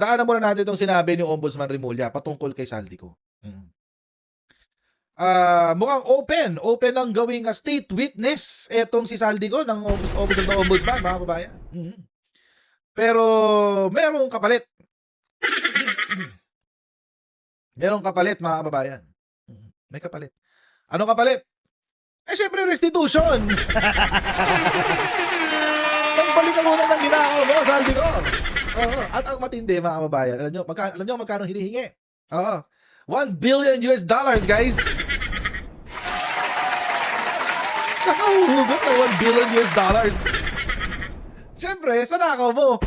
daanan muna natin itong sinabi ni Ombudsman Remulla patungkol kay Saldico. Mukhang open ang gawing state witness etong si Saldico ng Office of the Ombudsman, mga kababayan. Pero merong kapalit. Merong kapalit, mga kababayan. May kapalit. Ano kapalit? Syempre restitution. Nagbalik ka muna ng ginakaw mo, Saldico. Oo. At ang matindi, mga kababayan, alam nyo magkano hinihingi? Oo. $1 billion, guys. Nakahugot na $1 billion. Siyempre, sa nakaw mo.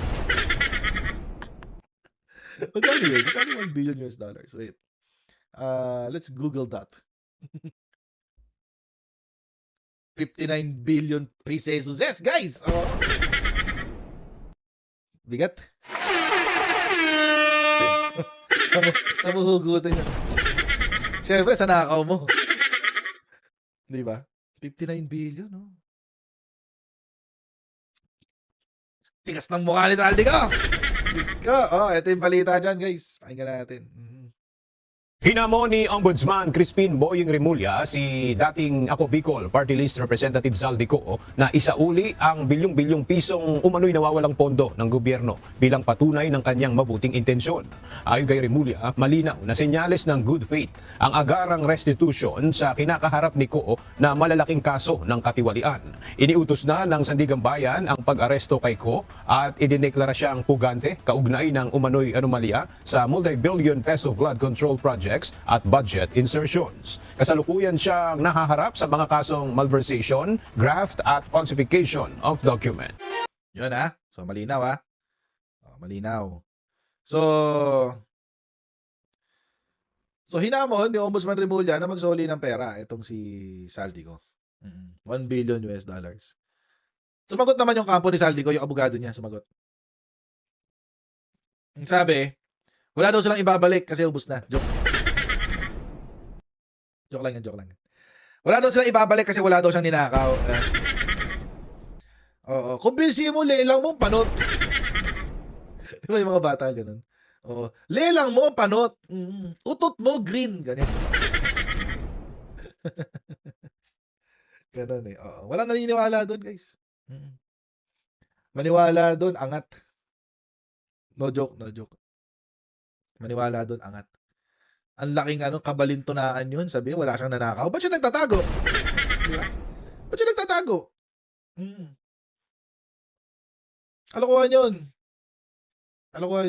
Magkano yun? Magkano $1 billion? Wait. Let's Google that. 59 billion pesos. Yes, guys! Oh. Bigat. sa mahugutan yun. Siyempre, sa nakaw mo. Di ba? 59 billion, no? Tigas ng mukha ni Saldico! Let's go! Oh, ito yung balita dyan, guys. Pakinggan natin. Hinamo ni Ombudsman Crispin Boying Remulla si dating Ako Bicol Party List Representative Saldico na isauli ang bilyong-bilyong pisong umano'y nawawalang pondo ng gobyerno bilang patunay ng kanyang mabuting intensyon. Ayon kay Remulla, malinaw na senyales ng good faith ang agarang restitution sa kinakaharap ni Ko na malalaking kaso ng katiwalian. Iniutos na ng Sandigang Bayan ang pag-aresto kay Ko at idineklara siyang pugante kaugnay ng umano'y anomalya sa multi-billion peso flood control project at budget insertions. Kasalukuyan siyang nahaharap sa mga kasong malversation, graft at falsification of document. Yun So malinaw malinaw. So hinamon ni Ombudsman Remulla na magsoli ng pera itong si Saldico. $1 billion. Sumagot naman yung kampo ni Saldico, yung abogado niya sumagot. Sabi, wala daw silang ibabalik kasi ubos na. Joke lang yan. Wala daw silang ibabalik kasi wala daw siyang ninakaw. Oo. Kung busy mo, lelang mo, panot. Di ba yung mga bata ganun? Oo. Lelang mo, panot. Utot mo, green. Ganyan. Ganun eh. Oo. Walang naniniwala doon, guys. Maniwala doon, angat. No joke. Maniwala doon, angat. Ang laking kabalintunaan yun. Sabi, wala siyang nanakaw. Ba't siya nagtatago? Di ba? Ba't siya nagtatago? Kalokohan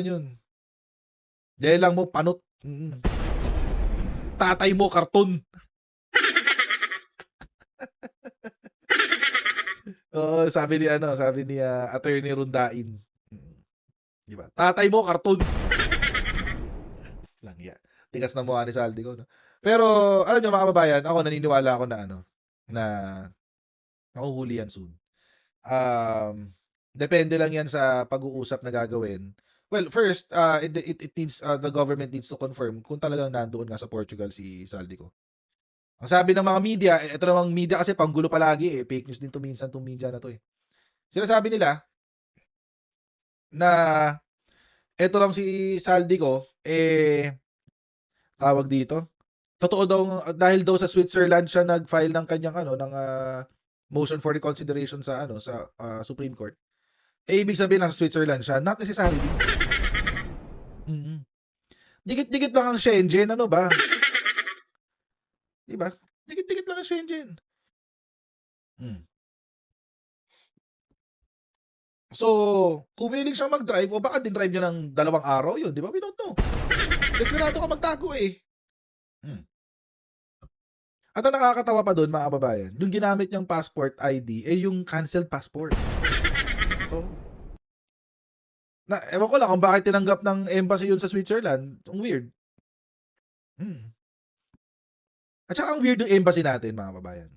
yun. Lelang mo, panot. Tatay mo, karton. Oo, sabi ni Attorney Rundain. Di ba? Tatay mo, karton. Lang yan. Tigas na mukha ni Saldico, no? Pero, alam nyo, mga kababayan, ako naniniwala ako na mahuhuli yan soon. Depende lang yan sa pag-uusap na gagawin. Well, first, it needs, the government needs to confirm kung talagang nandoon nga sa Portugal si Saldico. Ang sabi ng mga media, ito namang media kasi panggulo palagi eh. Fake news din to minsan itong media na to eh. Sinasabi nila na ito lang si Saldico, tawag dito. Totoo daw, dahil daw sa Switzerland siya nag-file ng kanyang motion for reconsideration sa Supreme Court. Ibig sabihin nasa Switzerland siya, not necessarily. Dikit-dikit lang ang Schengen, ano ba? Diba? Dikit-dikit lang ang Schengen. So, kung willing siyang mag-drive, o baka din-drive niya ng 2 araw yun, di ba? We don't know. Desperado ka magtago eh. At ang nakakatawa pa doon, mga kababayan, yung ginamit niyang passport ID, yung canceled passport. Oh. Ewan ko lang kung bakit tinanggap ng embassy yun sa Switzerland. Ang weird. At saka ang weird yung embassy natin, mga kababayan.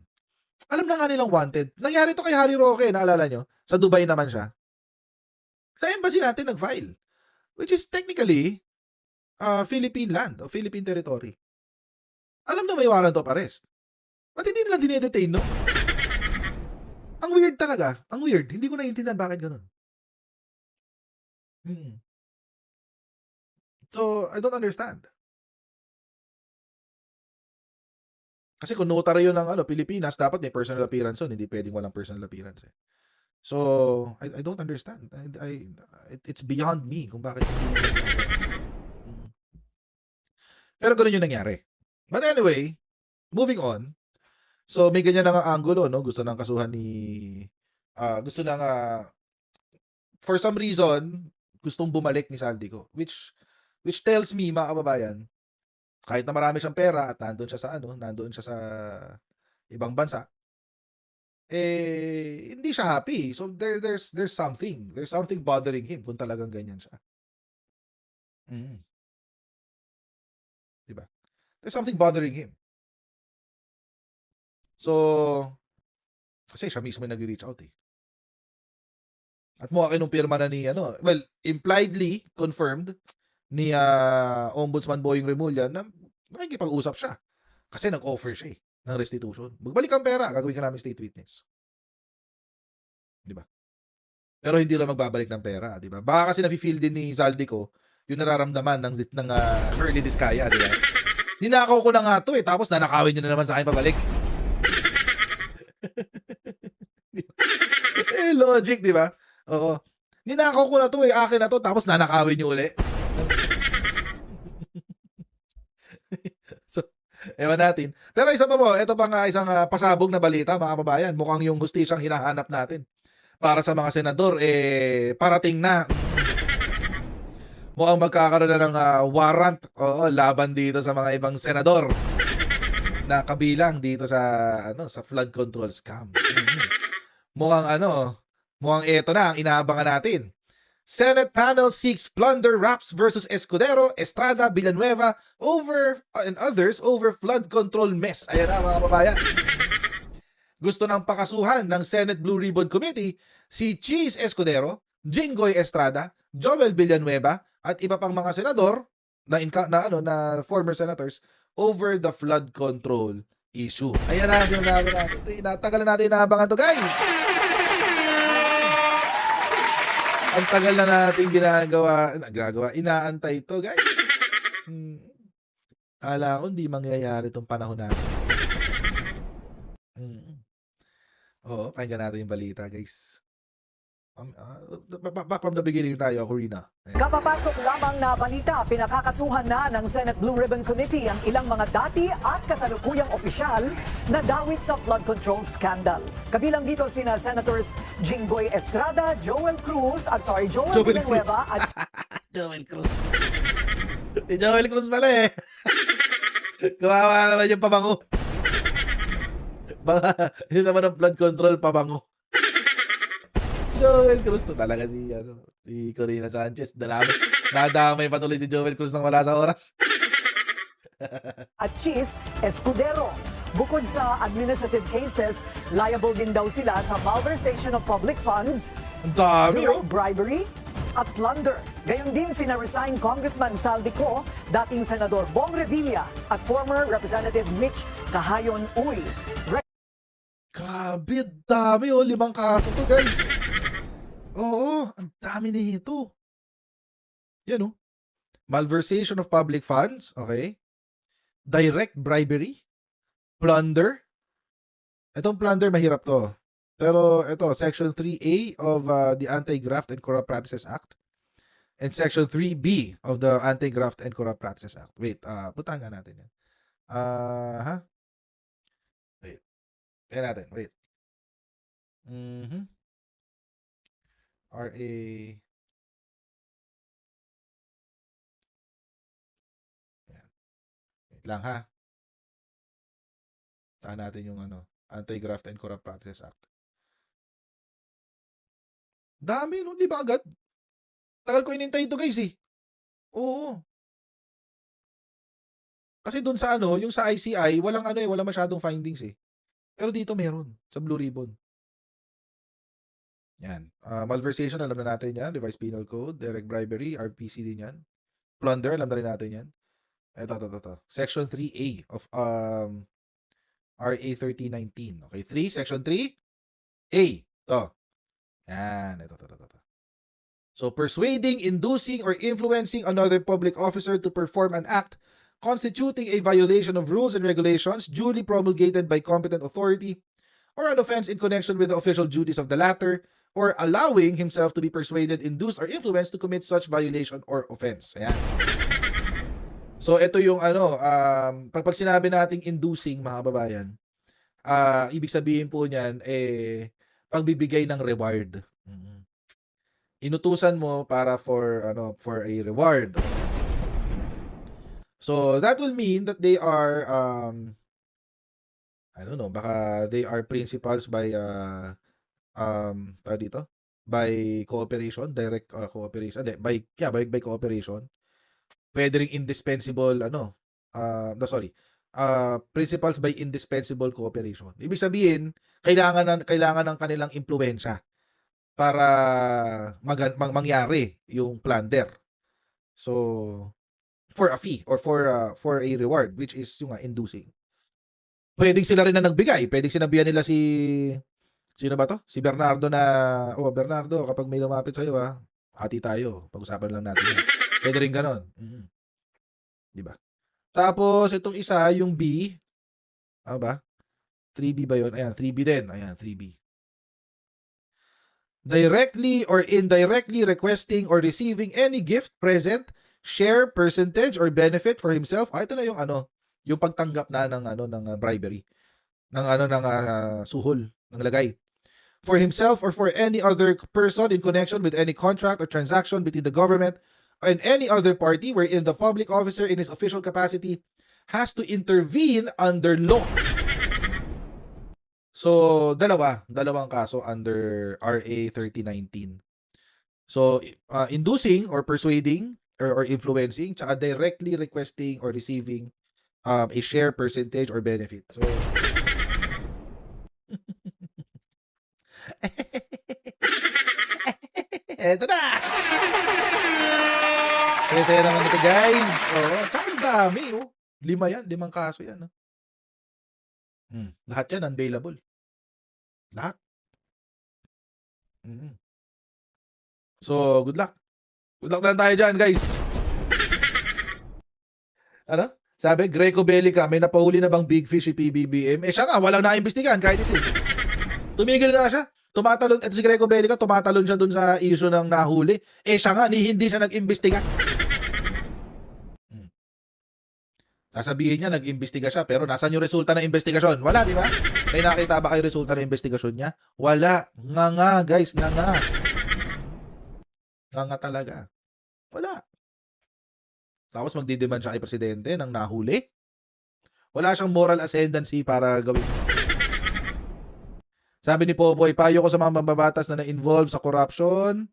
Alam na nga nilang wanted. Nangyari to kay Harry Roque, naalala nyo? Sa Dubai naman siya. Sa embassy natin nag-file. Which is technically Philippine land o Philippine territory. Alam na may warrant of arrest. Ba't hindi nila dinedetain, no? Ang weird talaga. Ang weird. Hindi ko naiintindihan bakit ganun. So, I don't understand. Kasi kung notary yun ng Pilipinas, dapat may personal appearance yun. Hindi pwedeng walang personal appearance. Eh. So, I don't understand. It's beyond me kung bakit hindi. Pero ganun yung nangyari. But anyway, moving on. So, may ganyan na nga angulo, no? Gusto nang kasuhan ni... gusto na nga... For some reason, gustong bumalik ni Saldico. Which tells me, mga kababayan, kahit na marami siyang pera at nandoon siya sa ibang bansa, hindi siya happy. So there's something bothering him kung talagang ganyan siya. Diba? There's something bothering him. So, kasi siya mismo nag-reach out eh. At mukha kinumpirma na ni impliedly confirmed ni Ombudsman Boying Remulla na nakikipag-usap siya. Kasi nag-offer siya ng restitution. Magbalik ang pera, gagawin ka namin state witness. Di ba? Pero hindi lang magbabalik ng pera, di ba? Baka kasi nafe-feel din ni Zaldico yung nararamdaman ng early Diskaya, di ba? Ninakaw ko na nga to tapos nanakawin niyo na naman sa akin pabalik. Logic, di ba? Oo. Ninakaw ko na to akin na to, tapos nanakawin niyo uli. So, ewan natin. Pero isa pa po, ito pa nga isang pasabog na balita, mga kababayan. Mukhang yung hustisyang hinahanap natin para sa mga senador, parating na. Mukhang magkakaroon na ng warrant laban dito sa mga ibang senador na kabilang dito sa flood control scam. Mukhang ito na ang inaabangan natin. Senate panel seeks plunder raps versus Escudero, Estrada, Villanueva and others over flood control mess. Ayan na mga kababayan. Gusto ng pakasuhan ng Senate Blue Ribbon Committee si Cheese Escudero, Jinggoy Estrada, Joel Villanueva at iba pang mga senador na former senators over the flood control issue. Ayan na sinasabi natin. Ito, inatagal na natin inaabangan to, guys. Ang tagal na natin inaantay ito, guys. Kala ko hindi mangyayari itong panahon natin. Oo, pakinggan natin yung balita, guys. Back from the beginning tayo, Corina. Kapapasok lamang na balita, pinakakasuhan na ng Senate Blue Ribbon Committee ang ilang mga dati at kasalukuyang opisyal na dawit sa flood control scandal. Kabilang dito sina Senators Jinggoy Estrada, Joel Villanueva at Joel Cruz. Si Joel Cruz pala Kawawa naman yung pabango. Baka yun naman ang flood control pabango. Joel Cruz to talaga si Corina Sanchez. Nadamay patuloy si Joel Cruz nang wala sa oras. At Cheese Escudero. Bukod sa administrative cases, liable din daw sila sa malversation of public funds, Ang dami, bribery, at plunder. Gayon din sina resigned Congressman Saldico, dating Senador Bong Revilla, at former Representative Mitch Cahayon Uy. Grabe, dami 5 kaso to, guys. Oo, ang dami nito. Yan malversation of public funds, okay? Direct bribery, plunder. Itong plunder mahirap to. Pero ito, Section 3A of the Anti-Graft and Corrupt Practices Act and Section 3B of the Anti-Graft and Corrupt Practices Act. Wait, putahan nga natin yan. Wait. Kaya natin, wait. RA. Yan. Wait lang ha. Tahan natin yung Anti-Graft and Corrupt Practices Act. Dami, no? Di ba agad? Tagal ko inintay ito, guys, Oo. Kasi dun sa yung sa ICI, walang walang masyadong findings Pero dito meron, sa Blue Ribbon. Yan. Malversation, alam na natin yan. Revised Penal Code, direct bribery, RPC din yan. Plunder, alam na rin natin yan. Ito. Section 3A of RA 1319. Okay, 3, Section 3A. Ito. Yan. Ito. So, persuading, inducing, or influencing another public officer to perform an act constituting a violation of rules and regulations duly promulgated by competent authority, or an offense in connection with the official duties of the latter, or allowing himself to be persuaded, induced, or influenced to commit such violation or offense. Ayan. So, ito yung pag sinabi nating inducing, mga kababayan, ibig sabihin po niyan, pagbibigay ng reward. Inutusan mo para for a reward. So, that will mean that they are, I don't know, baka they are principals by, tawag dito? By cooperation, direct cooperation. By cooperation. Pwede ring indispensable, principals by indispensable cooperation. Ibig sabihin, kailangan ng kanilang impluwensya para mangyari yung plunder. So, for a fee or for a reward, which is yung inducing. Pwedeng sila rin na nagbigay. Pwedeng sinabihan nila sino ba to? Si Bernardo na, Bernardo, kapag may lumapit sa'yo, hati tayo. Pag-usapan lang natin yan. Pwede rin ganon. Diba? Tapos, itong isa, yung B, ano ba? 3B ba yun? Ayan, 3B din. Ayan, 3B. Directly or indirectly requesting or receiving any gift, present, share, percentage, or benefit for himself. Ito na yung yung pagtanggap na ng bribery. Ng suhol, ng lagay. For himself or for any other person in connection with any contract or transaction between the government and any other party wherein the public officer in his official capacity has to intervene under law. So, dalawang kaso under RA 3019. So, inducing or persuading or influencing, tsaka directly requesting or receiving a share, percentage, or benefit. So, eto na! Kaya naman ito, guys. Tsaka ang dami, 5 kaso yan. Lahat yan unbailable. Lahat. So, good luck. Good luck na tayo dyan, guys. Sabi, Greco Bellica, may napahuli na bang big fish si PBBM? Siya nga, walang naimbestigahan kahit isa. Tumigil na siya. Tumatalon, si Greco Bellica, tumatalon siya dun sa issue ng nahuli. Siya nga, hindi siya nag-imbestiga. Sasabihin niya, nag-imbestiga siya, pero nasan yung resulta ng investigasyon? Wala, di ba? May nakita ba kayo resulta ng investigasyon niya? Wala. Nga, guys, nga. Nga talaga. Wala. Tapos magdidemand siya kay presidente ng nahuli. Wala siyang moral ascendancy para gawin. Sabi ni Popoy, payo ko sa mga mambabatas na na-involve sa corruption.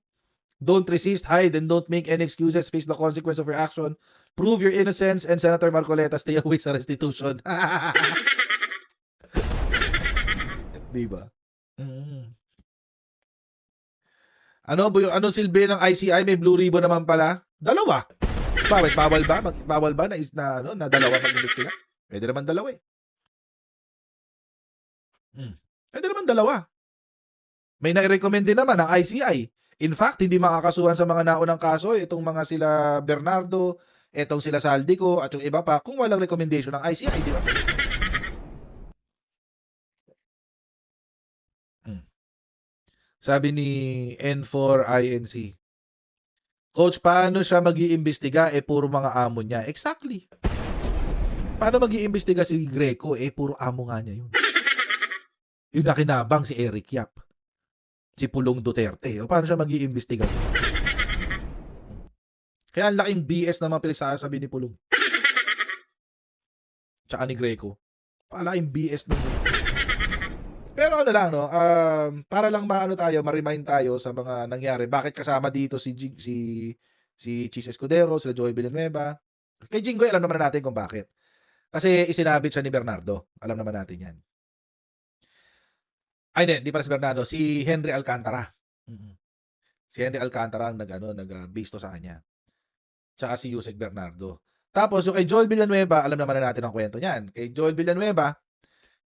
Don't resist, hide, and don't make any excuses. Face the consequence of your action. Prove your innocence, and Senator Marcoleta, stay away sa restitution. Diba? Ano silbi ng ICI? May blue ribbon naman pala. Dalawa. Bakit? Bawal ba na dalawa mag-imbestiga? Pwede naman dalawa eh. Pwede naman dalawa. May na-recommend din naman ng ICI. In fact, hindi makakasuhan sa mga naunang kaso itong mga sila Bernardo, itong sila Saldico, at yung iba pa kung walang recommendation ng ICI, di ba? Sabi ni N4INC, Coach, paano siya mag-iimbestiga? Puro mga amo niya. Exactly. Paano mag-iimbestiga si Greco? Puro amo nga niya yun. Yung nakinabang si Eric Yap. Si Pulong Duterte. Paano siya mag-iimbestiga? Kaya ang laking BS naman pinagsasabi ni Pulong. Tsaka ni Greco. Palaking BS naman. Pero para lang ma-remind tayo sa mga nangyari. Bakit kasama dito si Chis Escudero, sila Joey Villanueva. Kay Jinggoy, alam naman natin kung bakit. Kasi isinabit siya ni Bernardo. Alam naman natin yan. Ay, hindi pala si Bernardo. Si Henry Alcantara. Si Henry Alcantara ang nag-bisto sa kanya. Tsaka si Yusek Bernardo. Tapos, yung kay Joel Villanueva, alam naman na natin ang kwento niyan. Kay Joel Villanueva,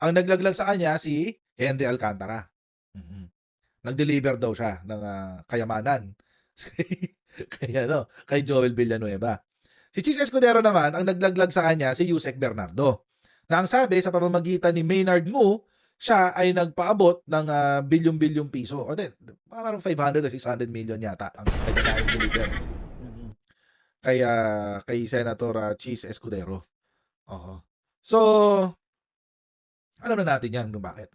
ang naglaglag sa kanya si Henry Alcantara. Nag-deliver daw siya ng kayamanan kay Joel Villanueva. Si Chis Escudero naman, ang naglaglag sa kanya si Yusek Bernardo. Na ang sabi sa pamamagitan ni Maynard Ngu, siya ay nagpaabot ng bilyong-bilyong piso. O din, parang 500 or 600 million yata ang kanya na deliver. Kay Senator Chis Escudero. Oo. So, alam na natin yan kung bakit.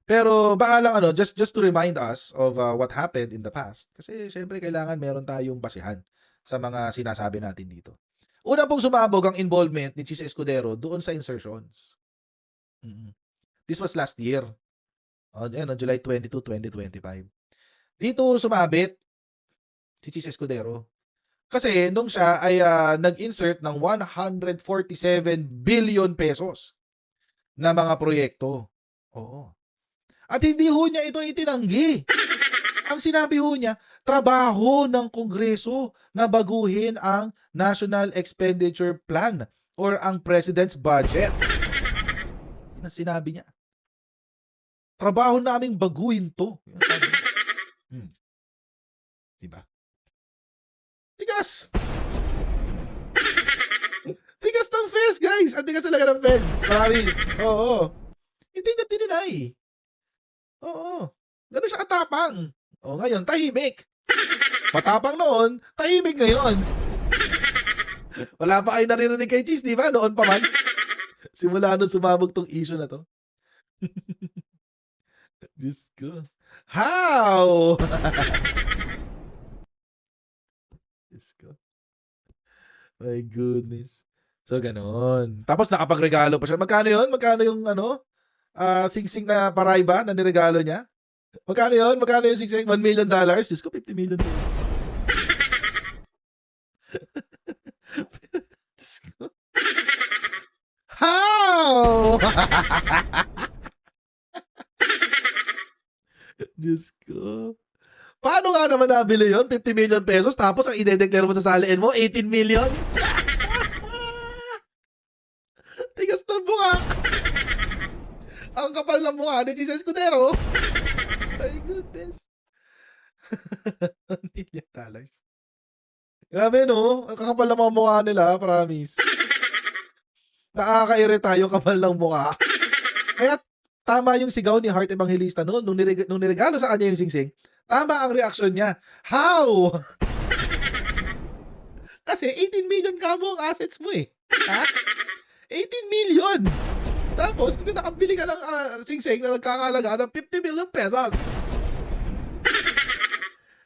Pero baka lang just to remind us of what happened in the past. Kasi syempre kailangan meron tayong basihan sa mga sinasabi natin dito. Una pong sumabog ang involvement ni Chis Escudero doon sa insertions. This was last year. On July 22, 2025. Dito sumabit si Chis Escudero. Kasi nung siya ay nag-insert ng 147 billion pesos na mga proyekto. Oo. At hindi ho niya ito itinanggi. Ang sinabi ho niya, trabaho ng Kongreso na baguhin ang National Expenditure Plan or ang President's Budget. Yan ang sinabi niya. Trabaho naming baguhin to. Yan sabi niya. Diba? Tigas! Tigas ng fez, guys! Ang tigas talaga ng fez. Promise. Oo. Hindi niya dinunay. Oo. Ganun siya katapang. O ngayon, tahimik. Matapang noon, tahimik ngayon. Wala pa kayo naririnig kay Cheese, di ba? Noon pa man. Simula nung sumabog tong issue na to. Diyos ko. How? Diyos ko. My goodness. So, ganon. Tapos nakapagregalo pa siya. Magkano yun? Magkano yung sing-sing na parayba na niregalo niya? Magkano yun? Magkano yung sing-sing? $1 million? Diyos ko, $50 million. Diyos ko. How? Diyos ko. Paano nga naman nabili yun? 50 million pesos tapos ang ide-declare mo sa saliin mo, 18 million? Tigas na mukha. Ang kapal ng mukha ni Jesus Escudero. My goodness. $1 million. Grabe no? Ang kakapal ng mga mukha nila, promise. Nakakairita yung kapal ng mukha. Kaya tama yung sigaw ni Heart Evangelista noon nung niregalo sa kanya yung singsing. Tama ang reaksyon niya. How? Kasi 18 million ka mo ang assets mo eh. Ha? 18 million! Tapos, kung nakabili ka ng singsing na nagkakalaga ng 50 million pesos.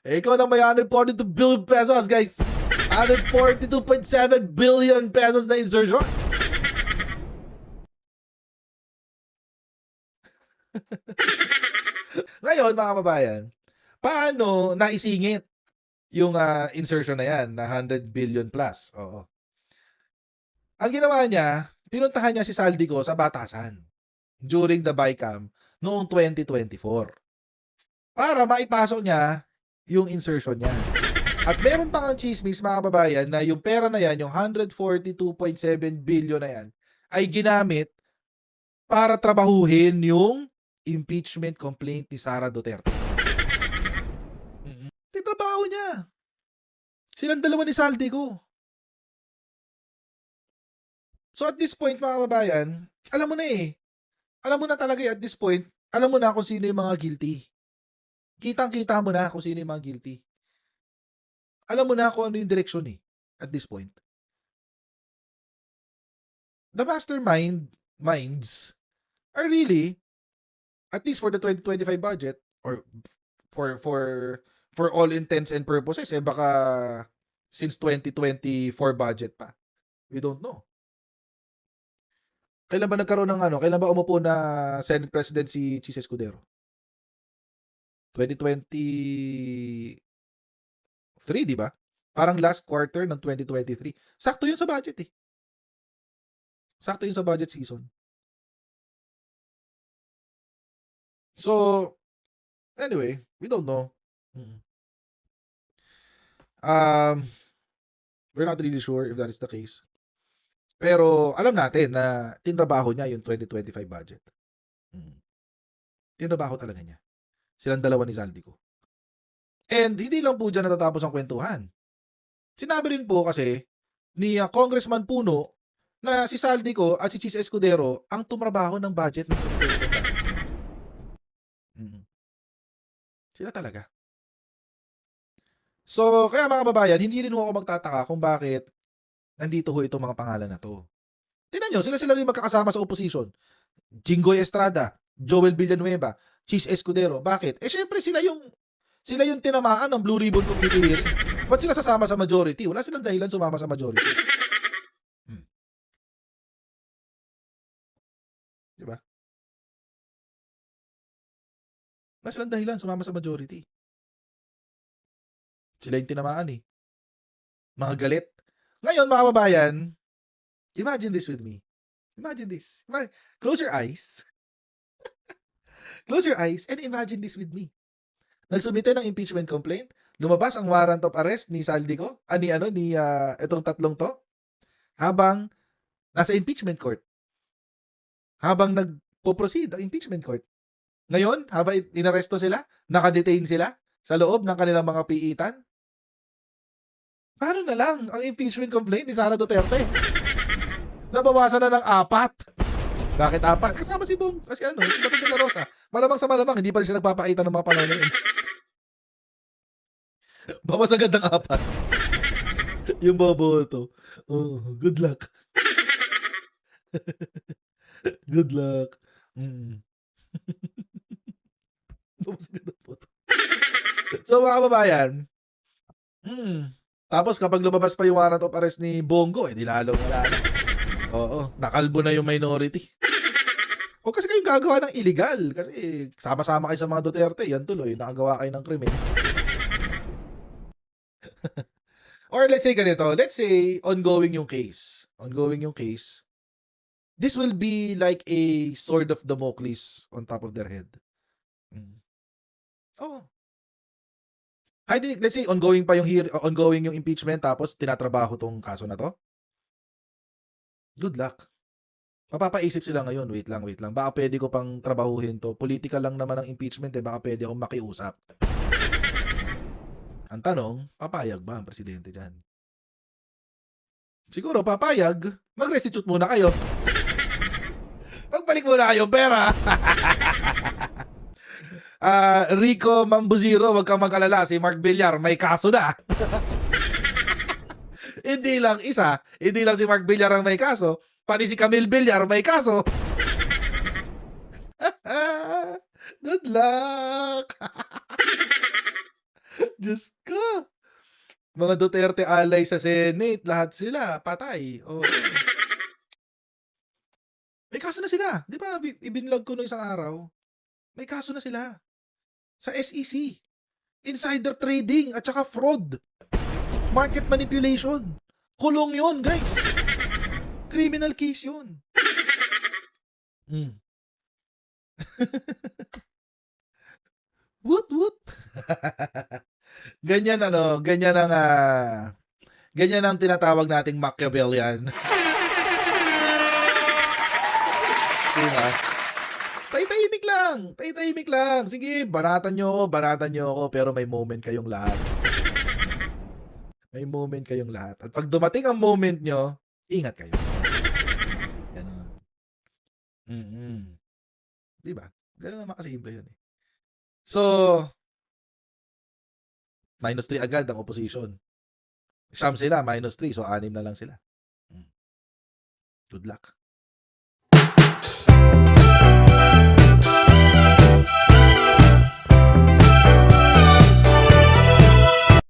Eh, ikaw na may 142 billion pesos, guys. 142.7 billion pesos na insertions. Ngayon, mga kababayan, paano naisingit yung insertion na yan na 100 billion plus? Oo. Ang ginawa niya, pinuntahan niya si Saldico sa Batasan during the BICAM noong 2024 para maipasok niya yung insertion niya. At meron pang ang chismis, mga kababayan, na yung pera na yan, yung 142.7 billion na yan, ay ginamit para trabahuhin yung impeachment complaint ni Sara Duterte. Tinrabaho niya. Silang dalawa ni Saldico. So at this point, mga kababayan, alam mo na eh. Alam mo na talaga at this point, alam mo na kung sino yung mga guilty. Kitang-kita mo na kung sino yung mga guilty. Alam mo na kung ano yung direksyon eh, at this point. The minds are really, at least for the 2025 budget, or for all intents and purposes, eh baka since 2024 budget pa. We don't know. Kailan ba nagkaroon ng kailan ba umupo na Senate President si Chis Escudero? 2023, di ba? Parang last quarter ng 2023. Sakto yun sa budget eh. Sakto yun sa budget season. So, anyway, we don't know. We're not really sure if that is the case. Pero alam natin na tinrabaho niya yung 2025 budget. Tinrabaho talaga niya. Silang dalawa ni Saldico. And hindi lang po dyan natatapos ang kwentuhan. Sinabi rin po kasi ni Congressman Puno na si Saldico at si Chis Escudero ang tumrabaho ng budget ng 2025 budget. Sila talaga. So, kaya mga kababayan, hindi rin ho ako magtataka kung bakit nandito ho itong mga pangalan na to. Tingnan nyo, sila rin magkakasama sa opposition. Jinggoy Estrada, Joel Villanueva, Chis Escudero. Bakit? Syempre sila yung tinamaan ng Blue Ribbon Committee hearing. Ba't sila sasama sa majority? Wala silang dahilan sumama sa majority. Diba? Wala silang dahilan sumama sa majority. Sila yung tinamaan eh. Mga galit. Ngayon, mga kababayan, imagine this with me. Imagine this. Close your eyes. Close your eyes and imagine this with me. Nagsumite ng impeachment complaint, lumabas ang warrant of arrest ni Saldico, itong tatlong to, habang nasa impeachment court. Habang nagpo-proceed ang impeachment court. Ngayon, habang inaresto sila, nakadetain sila sa loob ng kanilang mga piitan, paano na lang ang impeachment complaint ni Sara Duterte? Nabawasan na ng 4. Bakit 4? Kasama si Bong. Kasi si Bato de la Rosa. Malamang sa malamang, hindi pa rin siya nagpapakita ng mga panahon na yun. Bawas agad ng 4. Yung boboto. Oh, good luck. Good luck. Bawas agad ng boto. So mga kababayan, tapos kapag lumabas pa yung warrant of arrest ni Bongo, di lalong wala na. Oo, nakalbo na yung minority. O kasi kayong gagawa ng illegal. Kasi sama-sama kayo sa mga Duterte, yan tuloy, nakagawa kayo ng krimen. Or let's say ganito, let's say ongoing yung case. This will be like a sword of Damocles on top of their head. Oh. Let's say ongoing yung impeachment tapos tinatrabaho tong kaso na to. Good luck. Mapapaisip sila ngayon, wait lang. Baka pwede ko pang trabahuhin to. Political lang naman ang impeachment baka pwede akong makiusap. Ang tanong, papayag ba ang presidente dyan? Siguro papayag, mag-restitute muna kayo. Magbalik muna kayo pera. Rico Mambuziro, wag kang mag-alala, si Mark Villar may kaso na. Hindi lang si Mark Villar ang may kaso, pati si Camille Villar may kaso. Good luck. Diyos ko. Mga Duterte alay sa Senate, lahat sila patay. Oh. May kaso na sila. Di ba, ibinlog ko no isang araw. May kaso na sila. Sa SEC. Insider trading at saka fraud. Market manipulation. Kulong yun, guys. Criminal case yun. Woot. Ganyan ang tinatawag nating Machiavellian. Diba? Tahimik lang. Sige, banatan nyo ako, pero may moment kayong lahat. At pag dumating ang moment nyo, ingat kayo. Ganon. Diba? Ganon naman kasimple yun eh. So, -3 agad ang opposition. Siyam sila, -3. So, 6 na lang sila. Good luck.